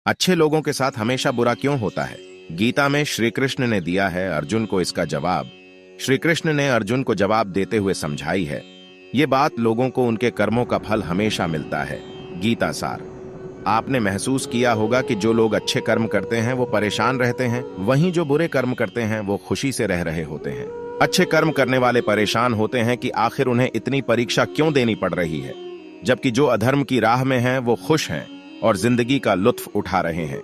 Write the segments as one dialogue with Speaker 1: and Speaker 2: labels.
Speaker 1: अच्छे लोगों के साथ हमेशा बुरा क्यों होता है? गीता में श्री कृष्ण ने दिया है अर्जुन को इसका जवाब। श्री कृष्ण ने अर्जुन को जवाब देते हुए समझाई है, ये बात लोगों को उनके कर्मों का फल हमेशा मिलता है। गीता सार। आपने महसूस किया होगा कि जो लोग अच्छे कर्म करते हैं वो परेशान रहते हैं, वहीं जो बुरे कर्म करते हैं वो खुशी से रह रहे होते हैं। अच्छे कर्म करने वाले परेशान होते हैं कि आखिर उन्हें इतनी परीक्षा क्यों देनी पड़ रही है, जबकि जो अधर्म की राह में हैं वो खुश हैं और जिंदगी का लुत्फ उठा रहे हैं।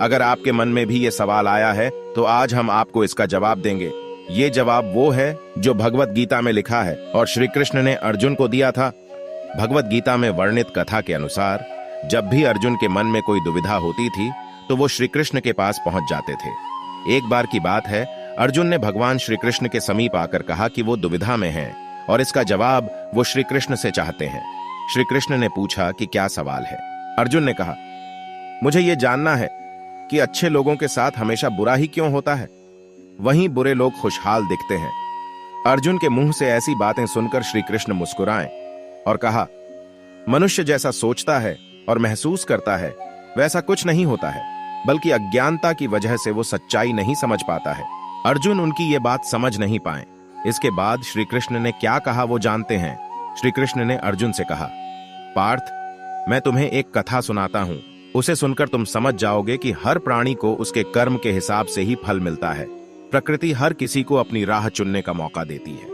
Speaker 1: अगर आपके मन में भी ये सवाल आया है तो आज हम आपको इसका जवाब देंगे। ये जवाब वो है जो भगवत गीता में लिखा है और श्री कृष्ण ने अर्जुन को दिया था। भगवत गीता में वर्णित कथा के अनुसार जब भी अर्जुन के मन में कोई दुविधा होती थी तो वो श्री कृष्ण के पास पहुंच जाते थे। एक बार की बात है, अर्जुन ने भगवान श्री कृष्ण के समीप आकर कहा कि वो दुविधा में हैं और इसका जवाब वो श्री कृष्ण से चाहते हैं। श्री कृष्ण ने पूछा कि क्या सवाल है? अर्जुन ने कहा, मुझे ये जानना है कि अच्छे लोगों के साथ हमेशा बुरा ही क्यों होता है, वहीं बुरे लोग खुशहाल दिखते हैं। अर्जुन के मुंह से ऐसी बातें सुनकर श्री कृष्ण मुस्कुराए और कहा, मनुष्य जैसा सोचता है और महसूस करता है वैसा कुछ नहीं होता है, बल्कि अज्ञानता की वजह से वो सच्चाई नहीं समझ पाता है। अर्जुन उनकी ये बात समझ नहीं पाए। इसके बाद श्री कृष्ण ने क्या कहा वो जानते हैं। श्री कृष्ण ने अर्जुन से कहा, पार्थ, मैं तुम्हें एक कथा सुनाता हूं, उसे सुनकर तुम समझ जाओगे कि हर प्राणी को उसके कर्म के हिसाब से ही फल मिलता है। प्रकृति हर किसी को अपनी राह चुनने का मौका देती है।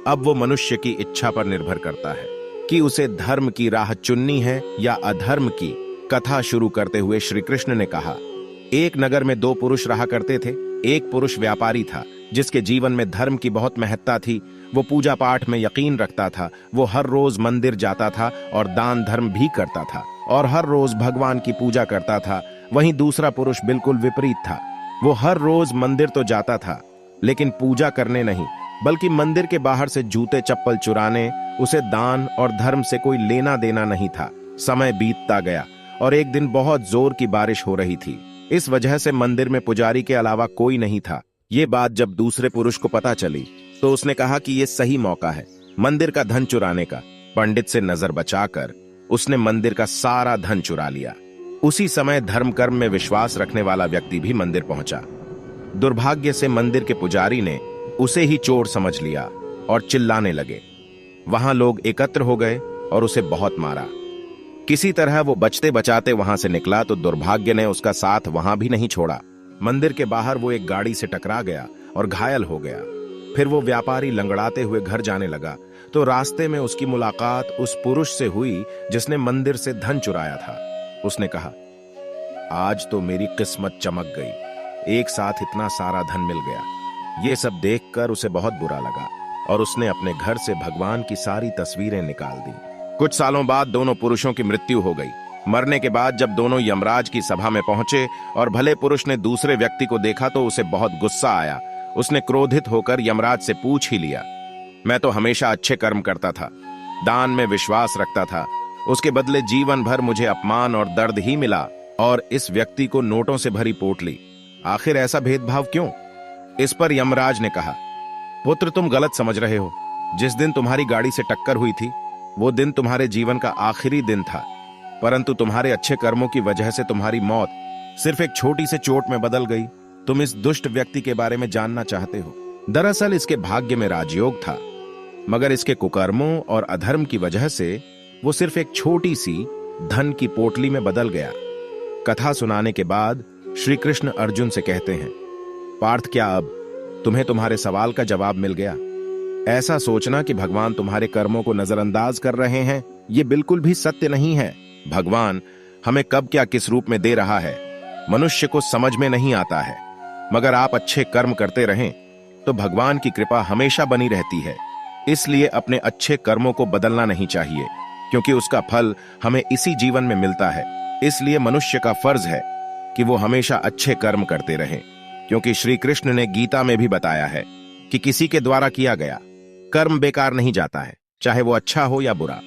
Speaker 1: अब वो मनुष्य की इच्छा पर निर्भर करता है कि उसे धर्म की राह चुननी है या अधर्म की। कथा शुरू करते हुए श्री कृष्ण ने कहा, एक नगर में दो पुरुष रहा करते थे। एक पुरुष व्यापारी था जिसके जीवन में धर्म की बहुत महत्ता थी। वो पूजा पाठ में यकीन रखता था। वो हर रोज मंदिर जाता था और दान धर्म भी करता था और हर रोज भगवान की पूजा करता था। वहीं दूसरा पुरुष बिल्कुल विपरीत था। वो हर रोज मंदिर तो जाता था लेकिन पूजा करने नहीं, बल्कि मंदिर के बाहर से जूते चप्पल चुराने। उसे दान और धर्म से कोई लेना देना नहीं था। समय बीतता गया और एक दिन बहुत जोर की बारिश हो रही थी। इस वजह से मंदिर में पुजारी के अलावा कोई नहीं था। ये बात जब दूसरे पुरुष को पता चली तो उसने कहा कि ये सही मौका है मंदिर का धन चुराने का। पंडित से नजर बचाकर उसने मंदिर का सारा धन चुरा लिया। उसी समय धर्म कर्म में विश्वास रखने वाला व्यक्ति भी मंदिर पहुंचा। दुर्भाग्य से मंदिर के पुजारी ने उसे ही चोर समझ लिया और चिल्लाने लगे। वहां लोग एकत्र हो गए और उसे बहुत मारा। किसी तरह वो बचते बचाते वहां से निकला तो दुर्भाग्य ने उसका साथ वहां भी नहीं छोड़ा। मंदिर के बाहर वो एक गाड़ी से टकरा गया और घायल हो गया। फिर वो व्यापारी लंगड़ाते हुए घर जाने लगा तो रास्ते में उसकी मुलाकात उस पुरुष से हुई जिसने मंदिर से धन चुराया था। उसने कहा, आज तो मेरी किस्मत चमक गई, एक साथ इतना सारा धन मिल गया। ये सब देखकर उसे बहुत बुरा लगा और उसने अपने घर से भगवान की सारी तस्वीरें निकाल दी। कुछ सालों बाद दोनों पुरुषों की मृत्यु हो गई। मरने के बाद जब दोनों यमराज की सभा में पहुंचे और भले पुरुष ने दूसरे व्यक्ति को देखा तो उसे बहुत गुस्सा आया। उसने क्रोधित होकर यमराज से पूछ ही लिया, मैं तो हमेशा अच्छे कर्म करता था, दान में विश्वास रखता था, उसके बदले जीवन भर मुझे अपमान और दर्द ही मिला और इस व्यक्ति को नोटों से भरी पोटली। आखिर ऐसा भेदभाव क्यों? इस पर यमराज ने कहा, पुत्र, तुम गलत समझ रहे हो। जिस दिन तुम्हारी गाड़ी से टक्कर हुई थी वो दिन तुम्हारे जीवन का आखिरी दिन था, परंतु तुम्हारे अच्छे कर्मों की वजह से तुम्हारी मौत सिर्फ एक छोटी से चोट में बदल गई। तुम इस दुष्ट व्यक्ति के बारे में जानना चाहते हो। दरअसल इसके भाग्य में राजयोग था, मगर इसके कुकर्मों और अधर्म की वजह से वो सिर्फ एक छोटी सी धन की पोटली में बदल गया। कथा सुनाने के बाद श्री कृष्ण अर्जुन से कहते हैं, पार्थ, क्या अब तुम्हें तुम्हारे सवाल का जवाब मिल गया? ऐसा सोचना कि भगवान तुम्हारे कर्मों को नजरअंदाज कर रहे हैं, ये बिल्कुल भी सत्य नहीं है। भगवान हमें कब क्या किस रूप में दे रहा है मनुष्य को समझ में नहीं आता है, मगर आप अच्छे कर्म करते रहें तो भगवान की कृपा हमेशा बनी रहती है। इसलिए अपने अच्छे कर्मों को बदलना नहीं चाहिए, क्योंकि उसका फल हमें इसी जीवन में मिलता है। इसलिए मनुष्य का फर्ज है कि वो हमेशा अच्छे कर्म करते रहें, क्योंकि श्री कृष्ण ने गीता में भी बताया है कि किसी के द्वारा किया गया कर्म बेकार नहीं जाता है, चाहे वो अच्छा हो या बुरा।